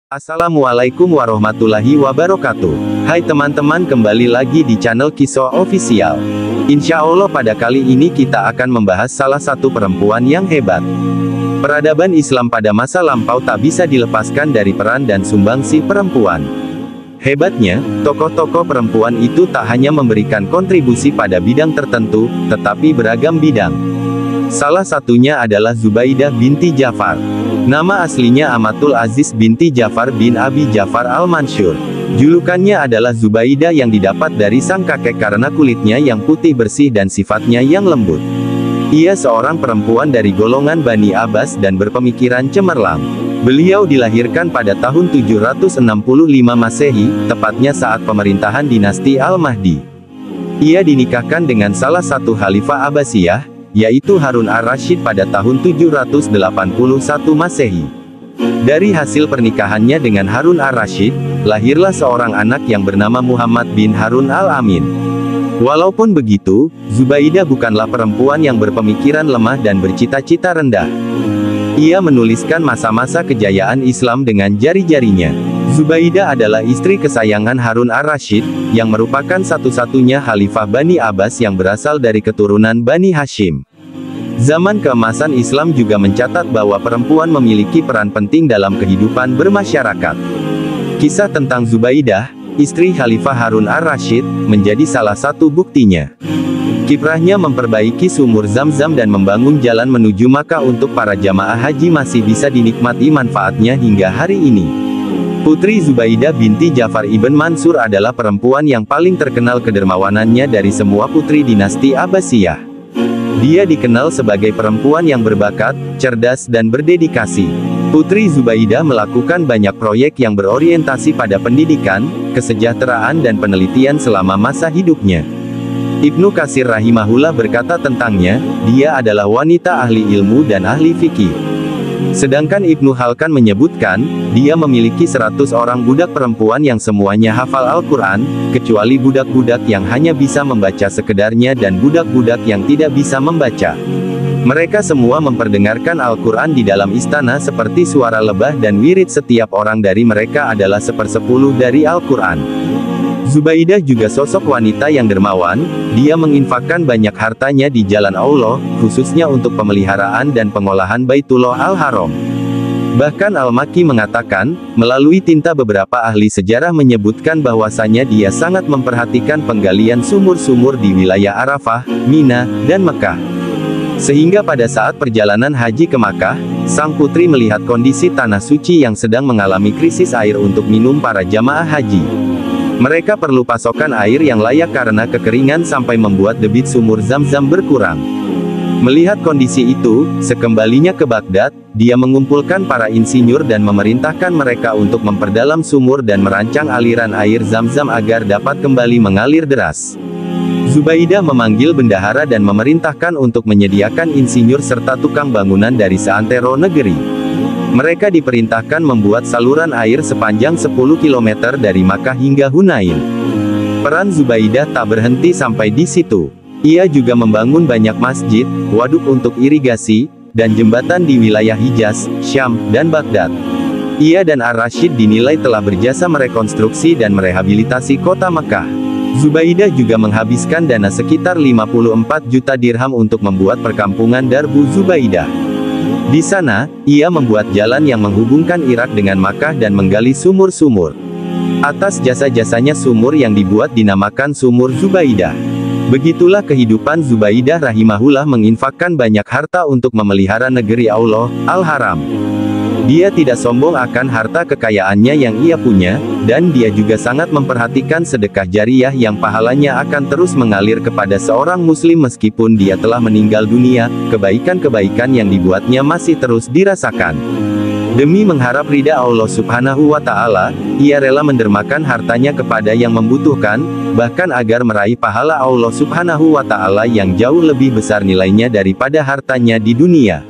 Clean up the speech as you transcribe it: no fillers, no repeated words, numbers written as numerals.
Assalamualaikum warahmatullahi wabarakatuh. Hai teman-teman, kembali lagi di channel Kisah Official. Insya Allah pada kali ini kita akan membahas salah satu perempuan yang hebat. Peradaban Islam pada masa lampau tak bisa dilepaskan dari peran dan sumbangsi perempuan. Hebatnya, tokoh-tokoh perempuan itu tak hanya memberikan kontribusi pada bidang tertentu, tetapi beragam bidang. Salah satunya adalah Zubaidah binti Ja'far. Nama aslinya Amatul Aziz binti Ja'far bin Abi Ja'far al-Mansur. Julukannya adalah Zubaidah yang didapat dari sang kakek karena kulitnya yang putih bersih dan sifatnya yang lembut. Ia seorang perempuan dari golongan Bani Abbas dan berpemikiran cemerlang. Beliau dilahirkan pada tahun 765 Masehi, tepatnya saat pemerintahan dinasti Al-Mahdi. Ia dinikahkan dengan salah satu khalifah Abbasiyah, yaitu Harun ar-Rasyid pada tahun 781 Masehi. Dari hasil pernikahannya dengan Harun ar-Rasyid, lahirlah seorang anak yang bernama Muhammad bin Harun al-Amin. Walaupun begitu, Zubaidah bukanlah perempuan yang berpemikiran lemah dan bercita-cita rendah. Ia menuliskan masa-masa kejayaan Islam dengan jari-jarinya. Zubaidah adalah istri kesayangan Harun ar-Rasyid, yang merupakan satu-satunya khalifah Bani Abbas yang berasal dari keturunan Bani Hashim. Zaman keemasan Islam juga mencatat bahwa perempuan memiliki peran penting dalam kehidupan bermasyarakat. Kisah tentang Zubaidah, istri Khalifah Harun ar-Rasyid, menjadi salah satu buktinya. Kiprahnya memperbaiki sumur Zam-Zam dan membangun jalan menuju Makkah untuk para jamaah haji masih bisa dinikmati manfaatnya hingga hari ini. Putri Zubaidah binti Ja'far ibn Mansur adalah perempuan yang paling terkenal kedermawanannya dari semua putri dinasti Abbasiyah. Dia dikenal sebagai perempuan yang berbakat, cerdas dan berdedikasi. Putri Zubaidah melakukan banyak proyek yang berorientasi pada pendidikan, kesejahteraan dan penelitian selama masa hidupnya. Ibnu Katsir rahimahullah berkata tentangnya, dia adalah wanita ahli ilmu dan ahli fikih. Sedangkan Ibnu Khalkan menyebutkan, dia memiliki 100 orang budak perempuan yang semuanya hafal Al-Quran, kecuali budak-budak yang hanya bisa membaca sekedarnya dan budak-budak yang tidak bisa membaca. Mereka semua memperdengarkan Al-Quran di dalam istana seperti suara lebah dan wirid setiap orang dari mereka adalah 1/10 dari Al-Quran. Zubaidah juga sosok wanita yang dermawan, dia menginfakkan banyak hartanya di jalan Allah, khususnya untuk pemeliharaan dan pengolahan Baitullah Al-Haram. Bahkan Al-Makki mengatakan, melalui tinta beberapa ahli sejarah menyebutkan bahwasanya dia sangat memperhatikan penggalian sumur-sumur di wilayah Arafah, Mina, dan Mekah. Sehingga pada saat perjalanan haji ke Makkah, sang putri melihat kondisi tanah suci yang sedang mengalami krisis air untuk minum para jamaah haji. Mereka perlu pasokan air yang layak karena kekeringan sampai membuat debit sumur Zam-Zam berkurang. Melihat kondisi itu, sekembalinya ke Baghdad, dia mengumpulkan para insinyur dan memerintahkan mereka untuk memperdalam sumur dan merancang aliran air Zam-Zam agar dapat kembali mengalir deras. Zubaidah memanggil bendahara dan memerintahkan untuk menyediakan insinyur serta tukang bangunan dari seantero negeri. Mereka diperintahkan membuat saluran air sepanjang 10 km dari Makkah hingga Hunain. Peran Zubaidah tak berhenti sampai di situ. Ia juga membangun banyak masjid, waduk untuk irigasi, dan jembatan di wilayah Hijaz, Syam, dan Baghdad. Ia dan ar-Rasyid dinilai telah berjasa merekonstruksi dan merehabilitasi kota Makkah. Zubaidah juga menghabiskan dana sekitar 54 juta dirham untuk membuat perkampungan Darbu Zubaidah. Di sana, ia membuat jalan yang menghubungkan Irak dengan Makkah dan menggali sumur-sumur. Atas jasa-jasanya sumur yang dibuat dinamakan Sumur Zubaidah. Begitulah kehidupan Zubaidah rahimahullah menginfakkan banyak harta untuk memelihara negeri Allah, Al-Haram. Dia tidak sombong akan harta kekayaannya yang ia punya, dan dia juga sangat memperhatikan sedekah jariyah yang pahalanya akan terus mengalir kepada seorang muslim meskipun dia telah meninggal dunia, kebaikan-kebaikan yang dibuatnya masih terus dirasakan. Demi mengharap ridha Allah subhanahu wa ta'ala, ia rela mendermakan hartanya kepada yang membutuhkan, bahkan agar meraih pahala Allah subhanahu wa ta'ala yang jauh lebih besar nilainya daripada hartanya di dunia.